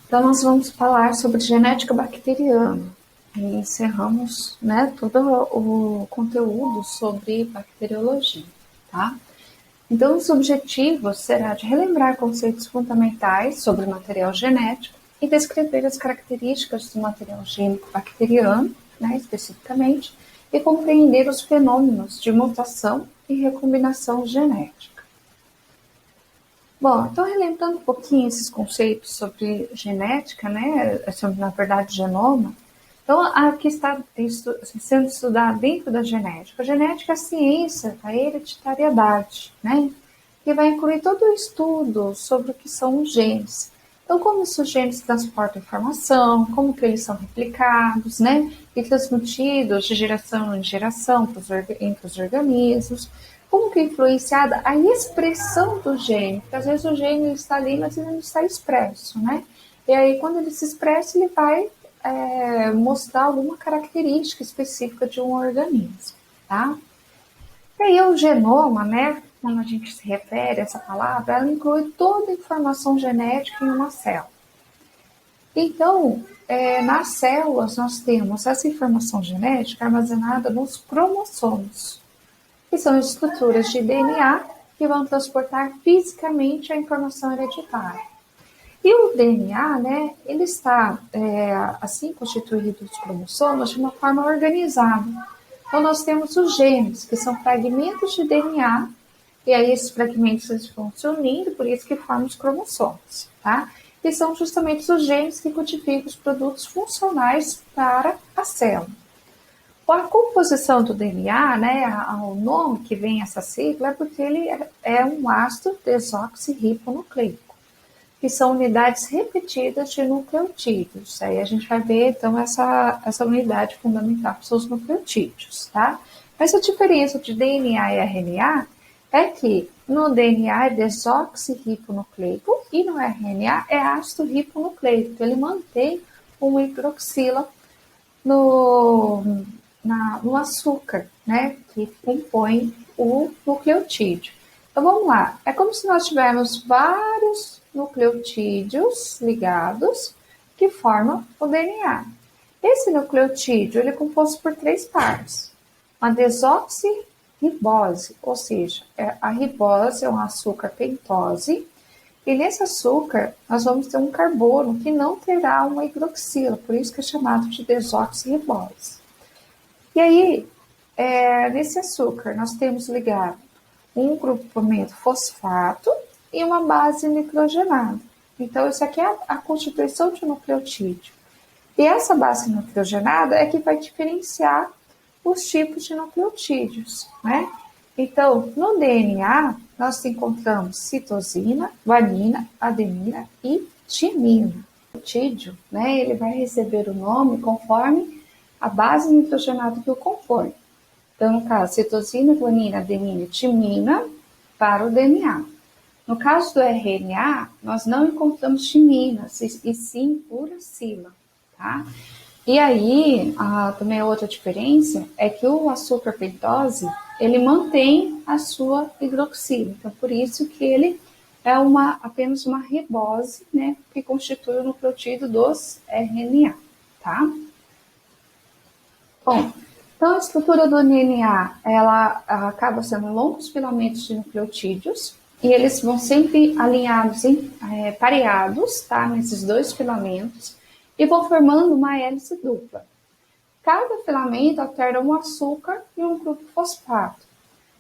Então, nós vamos falar sobre genética bacteriana e encerramos, né, todo o conteúdo sobre bacteriologia, tá? Então, os objetivos será de relembrar conceitos fundamentais sobre o material genético e descrever as características do material gênico bacteriano, né, especificamente, e compreender os fenômenos de mutação e recombinação genética. Bom, então relembrando um pouquinho esses conceitos sobre genética, né, sobre, na verdade, genoma, então aqui está sendo estudado dentro da genética. A genética é a ciência da hereditariedade, né, que vai incluir todo o estudo sobre o que são os genes. Então, como os genes transportam informação, como que eles são replicados, né, e transmitidos de geração em geração entre os organismos, como que é influenciada a expressão do gene, porque às vezes o gene está ali, mas ele não está expresso, né? E aí, quando ele se expressa, ele vai mostrar alguma característica específica de um organismo, tá? E aí, o genoma, né, quando a gente se refere a essa palavra, ela inclui toda a informação genética em uma célula. Então, nas células, nós temos essa informação genética armazenada nos cromossomos, que são estruturas de DNA que vão transportar fisicamente a informação hereditária. E o DNA, né, ele está, assim constituído os cromossomos, de uma forma organizada. Então, nós temos os genes, que são fragmentos de DNA, e aí esses fragmentos eles vão se unindo, por isso que formam os cromossomos, tá? E são justamente os genes que codificam os produtos funcionais para a célula. A composição do DNA, né, o nome que vem essa sigla é porque ele é um ácido desoxirribonucleico, que são unidades repetidas de nucleotídeos. Aí a gente vai ver, então, essa unidade fundamental, que são os nucleotídeos, tá? Mas a diferença de DNA e RNA é que no DNA é desoxirribonucleico e no RNA é ácido ribonucleico. Ele mantém uma hidroxila no açúcar, né, que compõe o nucleotídeo. Então vamos lá, é como se nós tivéssemos vários nucleotídeos ligados que formam o DNA. Esse nucleotídeo ele é composto por 3 partes. A desoxirribose, ou seja, a ribose é um açúcar pentose, e nesse açúcar nós vamos ter um carbono que não terá uma hidroxila, por isso que é chamado de desoxirribose. E aí, nesse açúcar, nós temos ligado um grupamento fosfato e uma base nitrogenada. Então, isso aqui é a constituição de um nucleotídeo. E essa base nitrogenada é que vai diferenciar os tipos de nucleotídeos, né? Então, no DNA, nós encontramos citosina, guanina, adenina e timina. O nucleotídeo, né, ele vai receber o nome conforme a base nitrogenada que o compõe. Então, no caso, citosina, guanina, adenina e timina para o DNA. No caso do RNA, nós não encontramos timinas, e sim uracila, tá? E aí, também outra diferença é que o açúcar pentose, ele mantém a sua hidroxila. Então, por isso que ele é apenas uma ribose, né, que constitui o nucleotídeo dos RNA, tá? Bom, então a estrutura do DNA, ela acaba sendo longos filamentos de nucleotídeos, e eles vão sempre alinhados, pareados, tá, nesses 2 filamentos, e vão formando uma hélice dupla. Cada filamento alterna um açúcar e um grupo fosfato.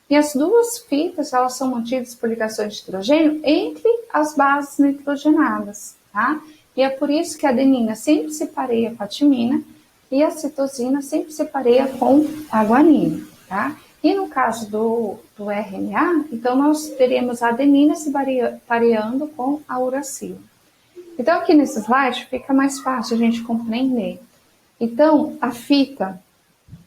E as 2 fitas, elas são mantidas por ligações de hidrogênio entre as bases nitrogenadas, tá? E é por isso que a adenina sempre se pareia com a timina e a citosina sempre se pareia com a guanina, tá? E no caso do RNA, então nós teremos a adenina se pareando com a uracila. Então aqui nesse slide fica mais fácil a gente compreender. Então a fita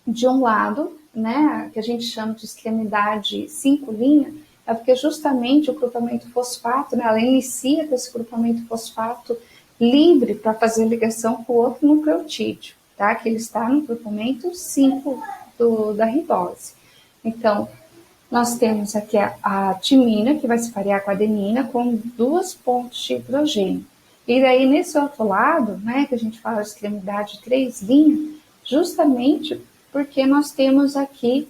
de um lado, né, que a gente chama de extremidade 5' é porque justamente o grupamento fosfato, né, ela inicia com esse grupamento fosfato livre para fazer ligação com o outro nucleotídeo, tá? Que ele está no grupamento 5 da ribose. Então, nós temos aqui a timina, que vai se parear com a adenina, com 2 pontos de hidrogênio. E daí, nesse outro lado, né, que a gente fala de extremidade 3' justamente porque nós temos aqui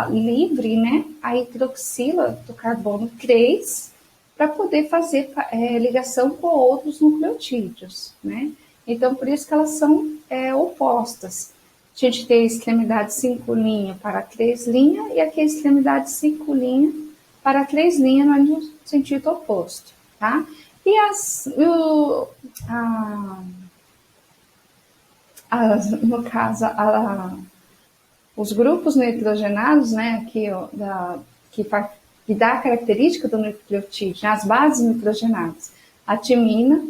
livre, né, a hidroxila do carbono 3 para poder fazer ligação com outros nucleotídeos, né? Então, por isso que elas são opostas. A gente tem a extremidade 5' para 3' e aqui a extremidade 5' para 3' no sentido oposto, tá? E no caso, os grupos nitrogenados, né, que dá a característica do nucleotídeo, né, as bases nitrogenadas, a timina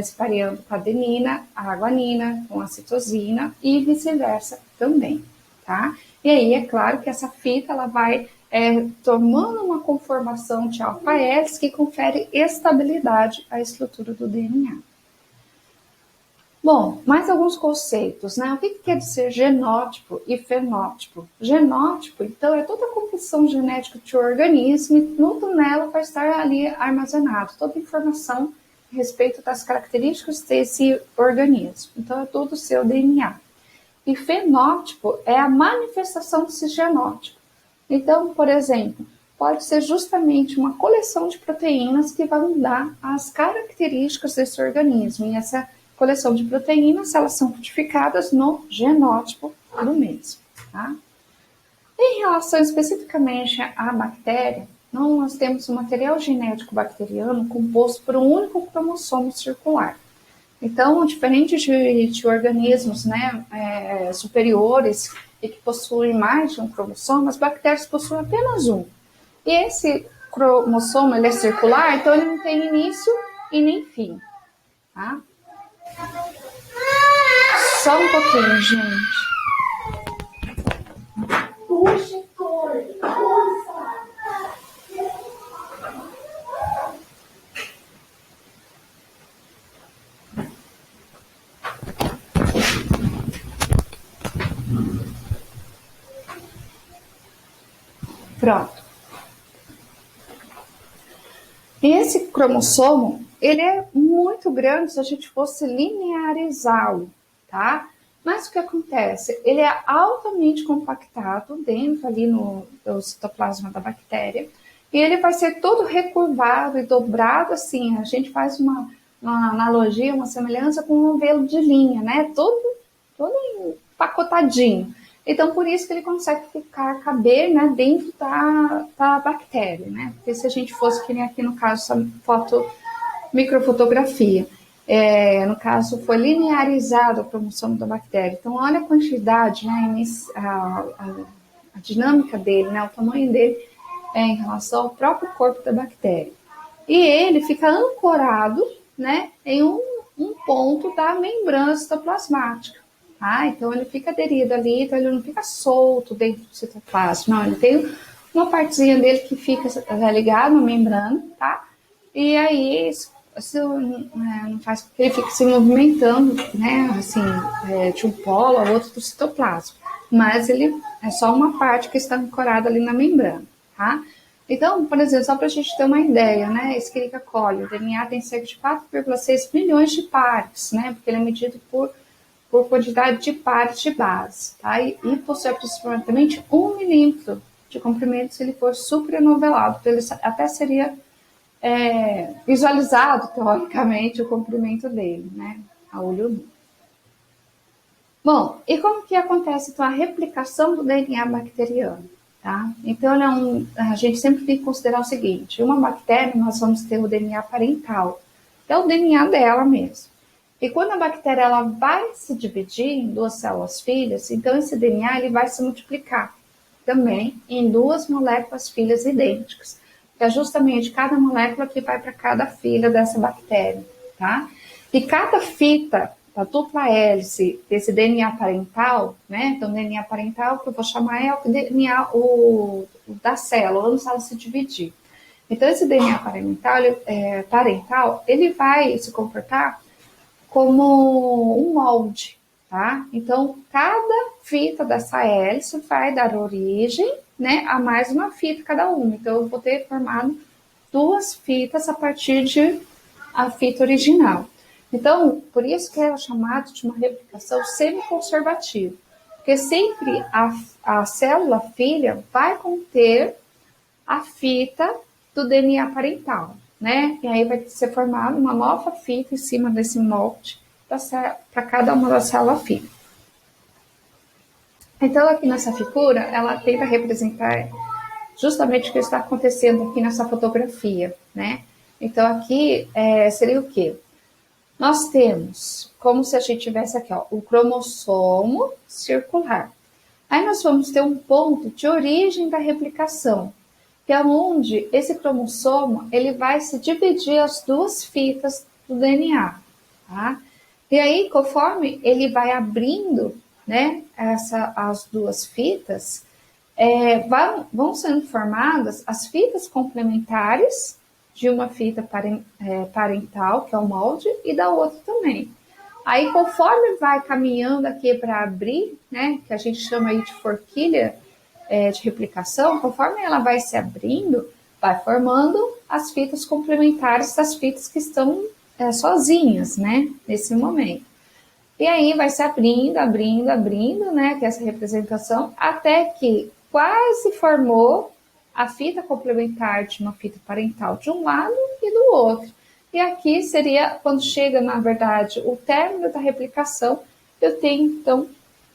se pareando com a adenina, a guanina com a citosina e vice-versa também, tá? E aí é claro que essa fita ela vai tomando uma conformação de alfa-hélice que confere estabilidade à estrutura do DNA. Bom, mais alguns conceitos, né? O que quer dizer genótipo e fenótipo? Genótipo, então, é toda a composição genética de um organismo e tudo nela vai estar ali armazenado, toda a informação a respeito das características desse organismo. Então, é todo o seu DNA. E fenótipo é a manifestação desse genótipo. Então, por exemplo, pode ser justamente uma coleção de proteínas que vão dar as características desse organismo. E essa coleção de proteínas, elas são codificadas no genótipo do mesmo, tá? Em relação especificamente à bactéria, nós temos um material genético bacteriano composto por um único cromossomo circular. Então, diferente de organismos, né, superiores e que possuem mais de um cromossomo, as bactérias possuem apenas um. E esse cromossomo ele é circular, então ele não tem início e nem fim, tá? Só um pouquinho, gente. Pronto. E esse cromossomo, ele é muito grande se a gente fosse linearizá-lo, tá? Mas o que acontece? Ele é altamente compactado dentro ali do citoplasma da bactéria e ele vai ser todo recurvado e dobrado assim. A gente faz uma analogia, uma semelhança com um novelo de linha, né? Todo empacotadinho. Então, por isso que ele consegue caber, né, dentro da bactéria, né? Porque se a gente fosse, que nem aqui no caso, essa microfotografia, no caso, foi linearizado o cromossomo da bactéria. Então, olha a quantidade, né, a dinâmica dele, né, o tamanho dele em relação ao próprio corpo da bactéria. E ele fica ancorado, né, em um ponto da membrana citoplasmática. Então ele fica aderido ali, então ele não fica solto dentro do citoplasma, não, ele tem uma partezinha dele que fica ligado na membrana, tá? E aí isso não faz com que ele fique se movimentando, né, assim, de um polo ao outro do citoplasma, mas ele é só uma parte que está ancorada ali na membrana, tá? Então, por exemplo, só para a gente ter uma ideia, né, Escherichia coli, o DNA tem cerca de 4,6 milhões de pares, né, porque ele é medido por quantidade de pares de base, tá? E possui aproximadamente 1 milímetro de comprimento se ele for supraenovelado, então ele até seria visualizado, teoricamente, o comprimento dele, né, a olho nu. Bom, e como que acontece, então, a replicação do DNA bacteriano, tá? Então, a gente sempre tem que considerar o seguinte, uma bactéria, nós vamos ter o DNA parental, que é o DNA dela mesmo. E quando a bactéria ela vai se dividir em duas células filhas, então esse DNA ele vai se multiplicar também em duas moléculas filhas idênticas, que é justamente cada molécula que vai para cada filha dessa bactéria, tá? E cada fita da dupla hélice desse DNA parental, né? Então, o DNA parental que eu vou chamar é o DNA da célula, antes ela se dividir. Então, esse DNA parental, ele vai se comportar como um molde, tá? Então, cada fita dessa hélice vai dar origem, né, a mais uma fita cada uma. Então, eu vou ter formado duas fitas a partir de a fita original. Então, por isso que é chamado de uma replicação semi-conservativa, porque sempre a célula filha vai conter a fita do DNA parental, né? E aí vai ser formada uma nova fita em cima desse molde para cada uma das células filhas. Então, aqui nessa figura, ela tenta representar justamente o que está acontecendo aqui nessa fotografia, né? Então, aqui seria o quê? Nós temos, como se a gente tivesse aqui, ó, o cromossomo circular. Aí nós vamos ter um ponto de origem da replicação, que é onde esse cromossomo ele vai se dividir as duas fitas do DNA, tá? E aí, conforme ele vai abrindo, né, as duas fitas, vão sendo formadas as fitas complementares de uma fita parental, que é o molde, e da outra também. Aí, conforme vai caminhando aqui para abrir, né, que a gente chama aí de forquilha de replicação, conforme ela vai se abrindo, vai formando as fitas complementares das fitas que estão sozinhas, né, nesse momento. E aí vai se abrindo, né, que é essa representação, até que quase formou a fita complementar de uma fita parental de um lado e do outro. E aqui seria, quando chega, na verdade, o término da replicação, eu tenho, então,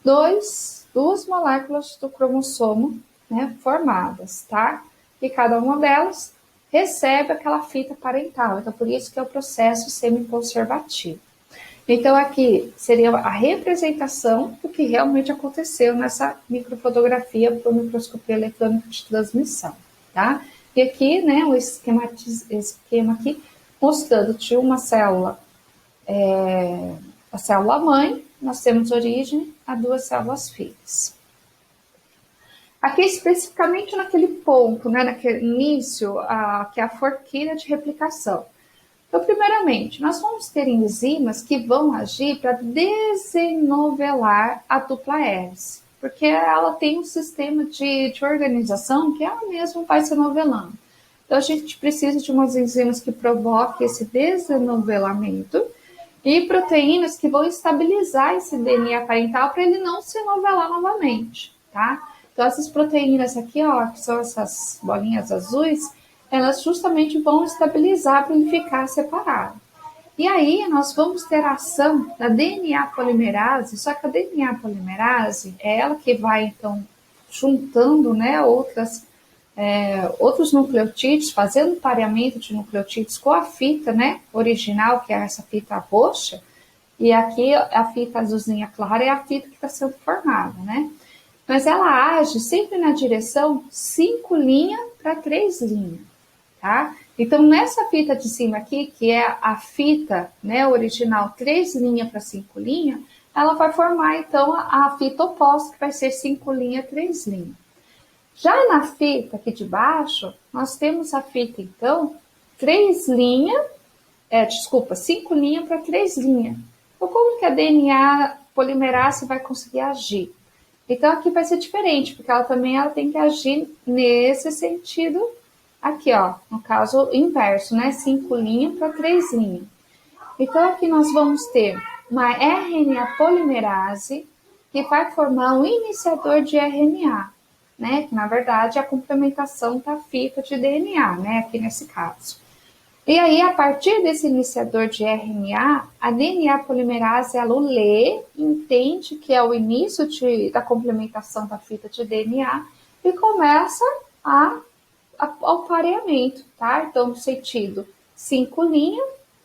duas moléculas do cromossomo, né, formadas, tá? E cada uma delas recebe aquela fita parental. Então, por isso que é o processo semi-conservativo. Então, aqui seria a representação do que realmente aconteceu nessa microfotografia por microscopia eletrônica de transmissão, tá? E aqui, né, o esquema aqui mostrando de uma célula, a célula mãe, nós temos origem a duas células filhas. Aqui especificamente naquele ponto, né, naquele início, que é a forquilha de replicação. Então, primeiramente, nós vamos ter enzimas que vão agir para desenovelar a dupla hélice, porque ela tem um sistema de organização que ela mesma vai se novelando. Então, a gente precisa de umas enzimas que provoquem esse desenovelamento e proteínas que vão estabilizar esse DNA parental para ele não se novelar novamente, tá? Então, essas proteínas aqui, ó, que são essas bolinhas azuis, elas justamente vão estabilizar para ele ficar separado. E aí nós vamos ter a ação da DNA polimerase, só que a DNA polimerase é ela que vai, então, juntando, né, outros nucleotídeos, fazendo pareamento de nucleotídeos com a fita, né, original, que é essa fita roxa, e aqui a fita azulzinha clara é a fita que está sendo formada, né? Mas ela age sempre na direção 5' para 3'. Tá? Então, nessa fita de cima aqui, que é a fita, né, original 3' para 5', ela vai formar, então, a fita oposta, que vai ser 5', 3'. Já na fita aqui de baixo, nós temos a fita, então, 5' para 3'. Então, como que a DNA polimerase vai conseguir agir? Então, aqui vai ser diferente, porque ela tem que agir nesse sentido aqui, ó, no caso inverso, né? 5' para 3'. Então, aqui nós vamos ter uma RNA polimerase que vai formar um iniciador de RNA, né? Que na verdade é a complementação da fita de DNA, né? Aqui nesse caso. E aí, a partir desse iniciador de RNA, a DNA polimerase, ela o lê, entende que é o início da complementação da fita de DNA e começa ao pareamento, tá? Então, no sentido 5'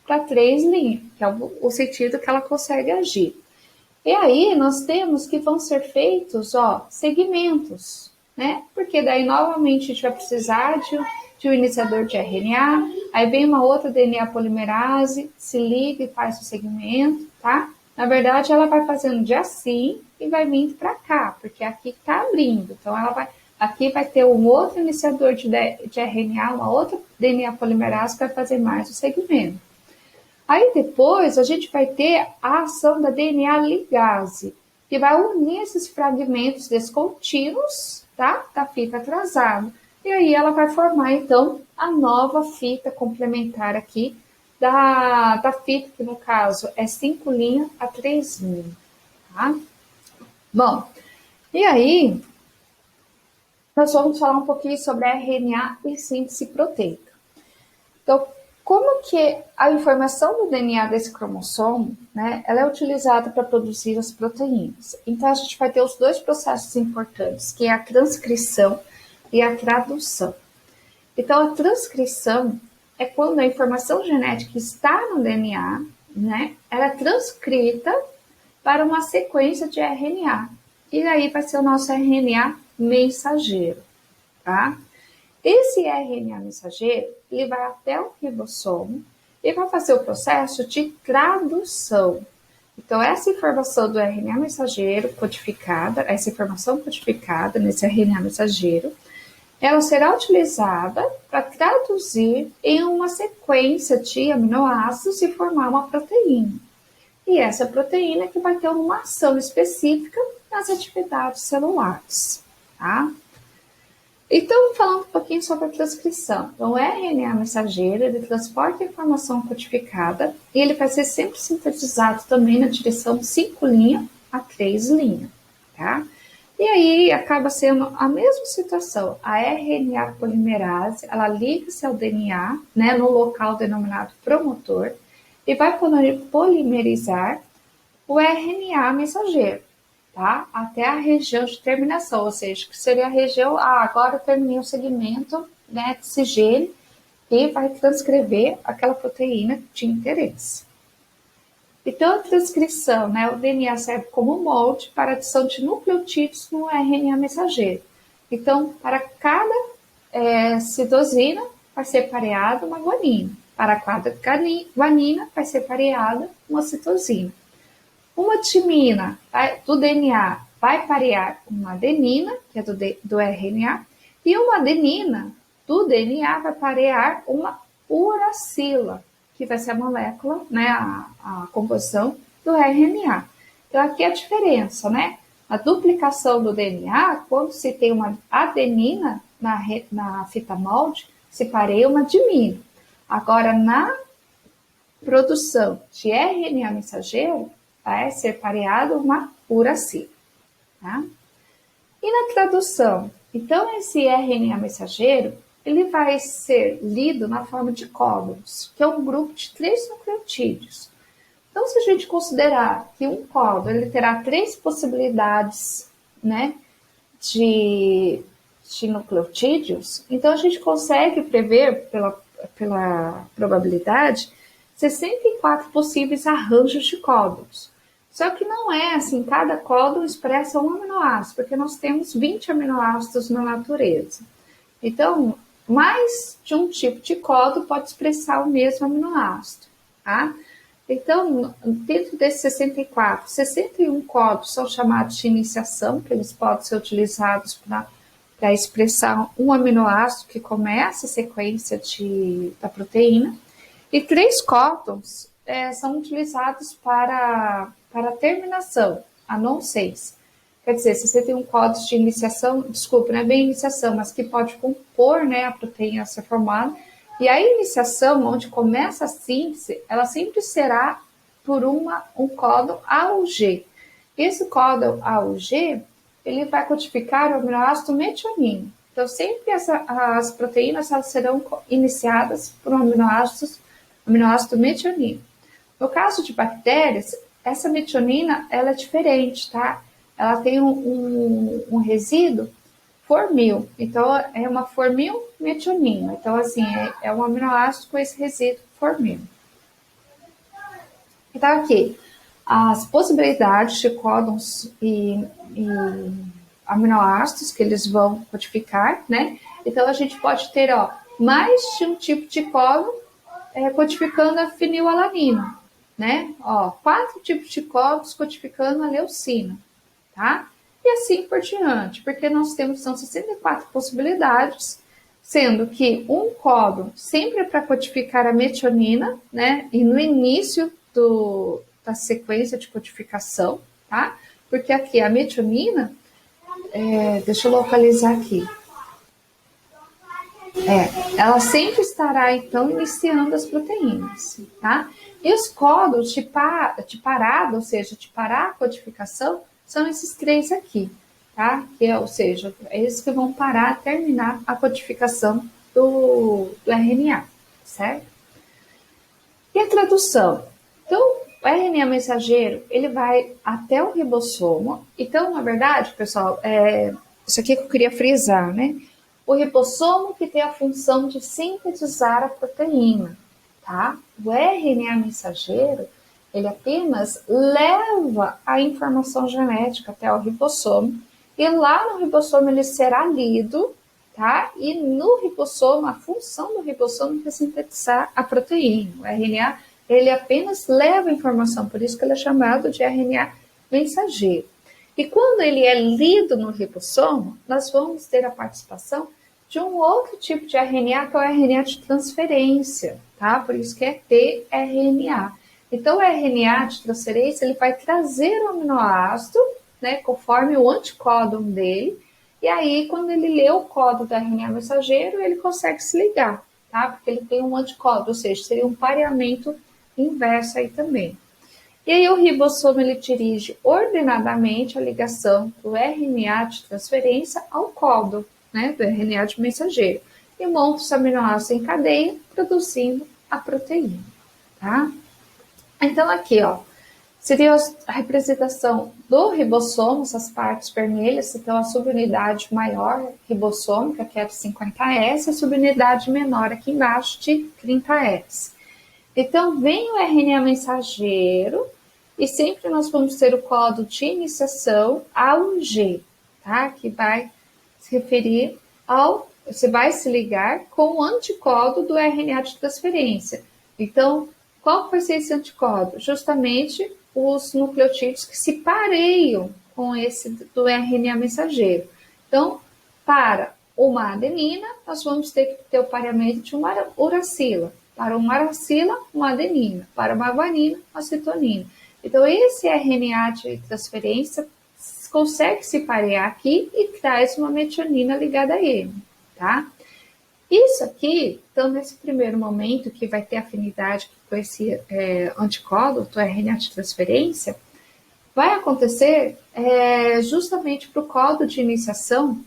para 3', que é o sentido que ela consegue agir. E aí, nós temos que vão ser feitos, ó, segmentos, né? Porque daí, novamente, a gente vai precisar de um iniciador de RNA, aí vem uma outra DNA polimerase, se liga e faz o segmento, tá? Na verdade, ela vai fazendo de assim e vai vindo para cá, porque aqui está abrindo. Então, aqui vai ter um outro iniciador de RNA, uma outra DNA polimerase que vai fazer mais o segmento. Aí depois a gente vai ter a ação da DNA ligase, que vai unir esses fragmentos descontínuos, tá? Da fita atrasada. E aí ela vai formar, então, a nova fita complementar aqui da fita, que no caso é 5' a 3', tá? Bom, e aí nós vamos falar um pouquinho sobre a RNA e síntese proteica. Então, como que a informação do DNA desse cromossomo, né, ela é utilizada para produzir as proteínas? Então, a gente vai ter os dois processos importantes, que é a transcrição e a tradução. Então, a transcrição é quando a informação genética está no DNA, né, ela é transcrita para uma sequência de RNA. E aí vai ser o nosso RNA mensageiro, tá? Esse RNA mensageiro, ele vai até o ribossomo e vai fazer o processo de tradução. Então, essa informação do RNA mensageiro codificada, essa informação codificada nesse RNA mensageiro, ela será utilizada para traduzir em uma sequência de aminoácidos e formar uma proteína. E essa proteína que vai ter uma ação específica nas atividades celulares, tá? Então, falando um pouquinho sobre a transcrição. Então, o RNA mensageiro, ele transporta a informação codificada e ele vai ser sempre sintetizado também na direção 5' a 3', tá? E aí, acaba sendo a mesma situação. A RNA polimerase, ela liga-se ao DNA, né, no local denominado promotor, e vai polimerizar o RNA mensageiro, tá? Até a região de terminação, ou seja, que seria a região, agora eu terminei o segmento, né, desse gene, e vai transcrever aquela proteína de interesse. Então, a transcrição, né, o DNA serve como molde para a adição de nucleotídeos no RNA mensageiro. Então, para cada citosina vai ser pareada uma guanina. Para cada guanina vai ser pareada uma citosina. Uma timina do DNA vai parear uma adenina, que é do RNA, e uma adenina do DNA vai parear uma uracila, que vai ser a molécula, né, a composição do RNA. Então, aqui é a diferença, né? A duplicação do DNA, quando se tem uma adenina na fita molde, se pareia uma dimina. Agora, na produção de RNA mensageiro, vai ser pareado uma uracila, tá? E na tradução? Então, esse RNA mensageiro, ele vai ser lido na forma de códons, que é um grupo de 3 nucleotídeos. Então, se a gente considerar que um códon ele terá 3 possibilidades, né, de nucleotídeos, então a gente consegue prever, pela probabilidade, 64 possíveis arranjos de códons. Só que não é assim, cada códon expressa um aminoácido, porque nós temos 20 aminoácidos na natureza. Então, mais de um tipo de códon pode expressar o mesmo aminoácido, tá? Então, dentro desses 64, 61 códons são chamados de iniciação, que eles podem ser utilizados para expressar um aminoácido que começa a sequência da proteína, e 3 códons são utilizados para a terminação, a nonsense. Quer dizer, 61 códons de iniciação, desculpa, não é bem iniciação, mas que pode compor, né, a proteína a ser formada. E a iniciação, onde começa a síntese, ela sempre será por um códon AUG. Esse códon AUG, ele vai codificar o aminoácido metionina. Então, sempre as proteínas elas serão iniciadas por um aminoácido metionina. No caso de bactérias, essa metionina ela é diferente, tá? Ela tem um resíduo formil, então é uma formilmetionina. Então, assim, é um aminoácido com esse resíduo formil. Então, aqui, as possibilidades de códons e aminoácidos que eles vão codificar, né? Então, a gente pode ter, mais de um tipo de códon codificando a fenilalanina, né? 4 tipos de códons codificando a leucina, tá? E assim por diante, porque nós são 64 possibilidades, sendo que um códon sempre é para codificar a metionina, né? E no início da sequência de codificação, tá? Porque aqui a metionina, deixa eu localizar aqui. Ela sempre estará, então, iniciando as proteínas, tá? E os códigos de parada, ou seja, de parar a codificação, são esses três aqui, tá? Ou seja, eles que vão parar, terminar a codificação do RNA, certo? E a tradução? Então, o RNA mensageiro, ele vai até o ribossomo. Então, na verdade, pessoal, isso aqui que eu queria frisar, né? O ribossomo que tem a função de sintetizar a proteína, tá? O RNA mensageiro, ele apenas leva a informação genética até o ribossomo e lá no ribossomo ele será lido, tá? E no ribossomo, a função do ribossomo é sintetizar a proteína. O RNA, ele apenas leva a informação, por isso que ele é chamado de RNA mensageiro. E quando ele é lido no ribossomo, nós vamos ter a participação de um outro tipo de RNA, que é o RNA de transferência, tá? Por isso que é tRNA. Então, o RNA de transferência, ele vai trazer o aminoácido, né, conforme o anticódon dele, e aí, quando ele lê o código do RNA mensageiro, ele consegue se ligar, tá? Porque ele tem um anticódon, ou seja, seria um pareamento inverso aí também. E aí o ribossomo, ele dirige ordenadamente a ligação do RNA de transferência ao códon, né, do RNA de mensageiro, e monta os aminoácidos em cadeia, produzindo a proteína, tá? Então, aqui, ó, seria a representação do ribossomo, essas partes vermelhas, então a subunidade maior ribossômica, que é de 50S, e a subunidade menor aqui embaixo de 30S. Então, vem o RNA mensageiro, e sempre nós vamos ter o código de iniciação A1G, tá? Que vai se referir ao, você vai se ligar com o anticódon do RNA de transferência. Então, qual vai ser esse anticódon? Justamente os nucleotídeos que se pareiam com esse do RNA mensageiro. Então, para uma adenina, nós vamos ter que ter o pareamento de uma uracila. Para uma uracila, uma adenina. Para uma guanina, uma cetonina. Então, esse RNA de transferência consegue se parear aqui e traz uma metionina ligada a ele, tá? Isso aqui, então, nesse primeiro momento, que vai ter afinidade com esse anticódon, do RNA de transferência, vai acontecer justamente para o códon de iniciação,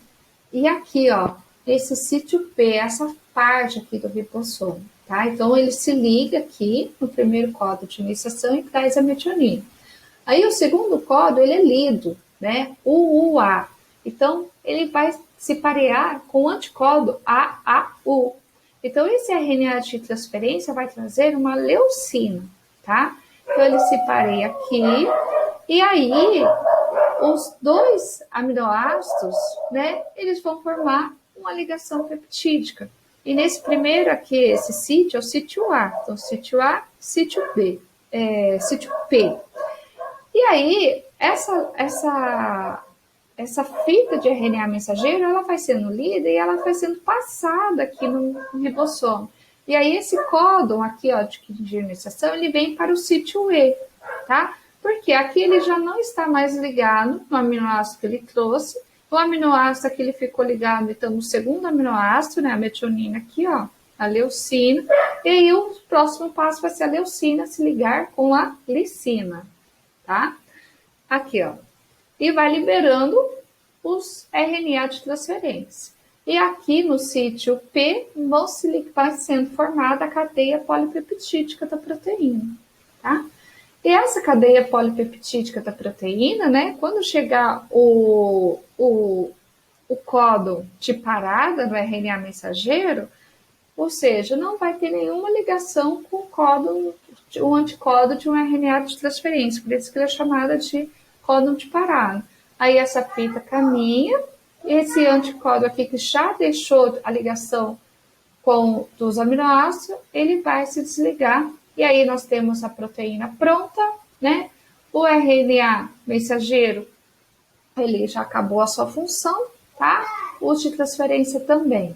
e aqui, ó, esse sítio P, essa parte aqui do ribossomo, tá? Então, ele se liga aqui no primeiro códon de iniciação e traz a metionina. Aí, o segundo códon, ele é lido, né? UUA. Então, ele vai se parear com o anticódon AAU. Então, esse RNA de transferência vai trazer uma leucina, tá? Então, ele se pareia aqui, e aí, os dois aminoácidos, né, eles vão formar uma ligação peptídica. E nesse primeiro aqui, esse sítio é o sítio A. Então, sítio A, sítio B, sítio P. E aí, essa fita de RNA mensageiro, ela vai sendo lida e ela vai sendo passada aqui no ribossomo. E aí, esse códon aqui, ó, de iniciação, ele vem para o sítio E, tá? Porque aqui ele já não está mais ligado no aminoácido que ele trouxe. O aminoácido aqui ele ficou ligado, então, no segundo aminoácido, né, a metionina aqui, ó, a leucina. E aí, o próximo passo vai ser a leucina se ligar com a lisina, tá? Aqui, ó. E vai liberando os RNA de transferência. E aqui no sítio P vai sendo formada a cadeia polipeptídica da proteína, tá? E essa cadeia polipeptídica da proteína, né, quando chegar o códon de parada do RNA mensageiro, ou seja, não vai ter nenhuma ligação com o anticódon de um RNA de transferência, por isso que ele é chamada de códon de parada. Aí essa fita caminha, esse anticódon aqui que já deixou a ligação com dos aminoácidos, ele vai se desligar, e aí nós temos a proteína pronta, né? O RNA mensageiro, ele já acabou a sua função, tá? O de transferência também.